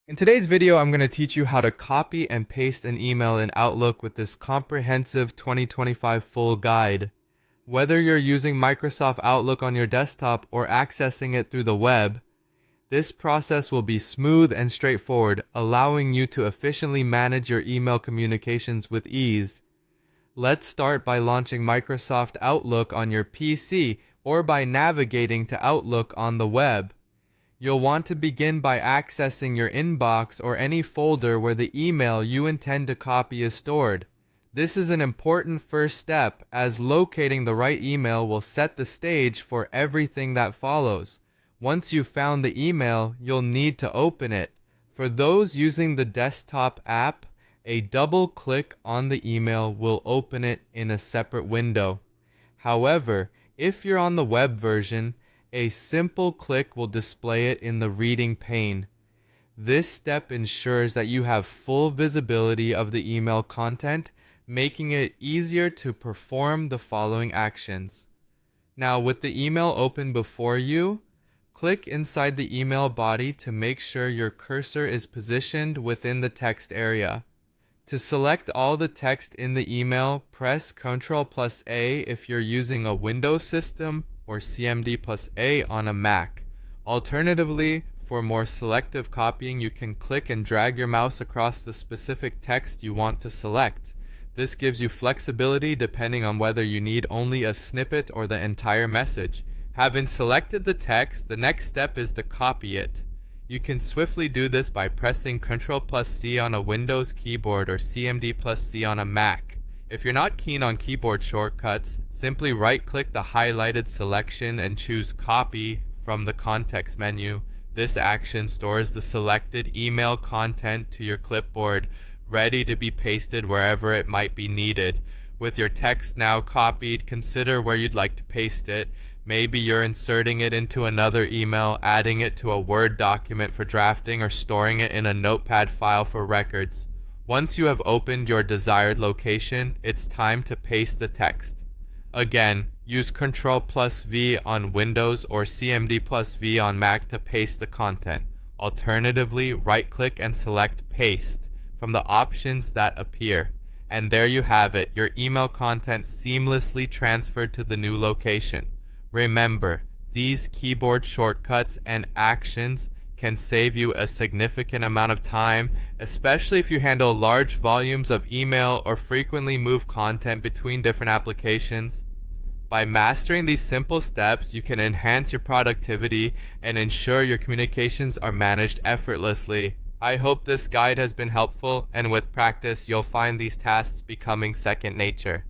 In today's video, I'm going to teach you how to copy and paste an email in Outlook with this comprehensive 2025 full guide. Whether you're using Microsoft Outlook on your desktop or accessing it through the web, this process will be smooth and straightforward, allowing you to efficiently manage your email communications with ease. Let's start by launching Microsoft Outlook on your PC or by navigating to Outlook on the web. You'll want to begin by accessing your inbox or any folder where the email you intend to copy is stored. This is an important first step, as locating the right email will set the stage for everything that follows. Once you've found the email, you'll need to open it. For those using the desktop app, a double click on the email will open it in a separate window. However, if you're on the web version, a simple click will display it in the reading pane. This step ensures that you have full visibility of the email content, making it easier to perform the following actions. Now, with the email open before you, click inside the email body to make sure your cursor is positioned within the text area. To select all the text in the email, press Ctrl+A if you're using a Windows system or CMD+A on a Mac. Alternatively, for more selective copying, you can click and drag your mouse across the specific text you want to select. This gives you flexibility depending on whether you need only a snippet or the entire message. Having selected the text, the next step is to copy it. You can swiftly do this by pressing Ctrl+C on a Windows keyboard or CMD+C on a Mac. If you're not keen on keyboard shortcuts, simply right-click the highlighted selection and choose Copy from the context menu. This action stores the selected email content to your clipboard, ready to be pasted wherever it might be needed. With your text now copied, consider where you'd like to paste it. Maybe you're inserting it into another email, adding it to a Word document for drafting, or storing it in a Notepad file for records. Once you have opened your desired location, it's time to paste the text. Again, use Ctrl+V on Windows or CMD+V on Mac to paste the content. Alternatively, right-click and select Paste from the options that appear. And there you have it, your email content seamlessly transferred to the new location. Remember, these keyboard shortcuts and actions can save you a significant amount of time, especially if you handle large volumes of email or frequently move content between different applications. By mastering these simple steps, you can enhance your productivity and ensure your communications are managed effortlessly. I hope this guide has been helpful, and with practice, you'll find these tasks becoming second nature.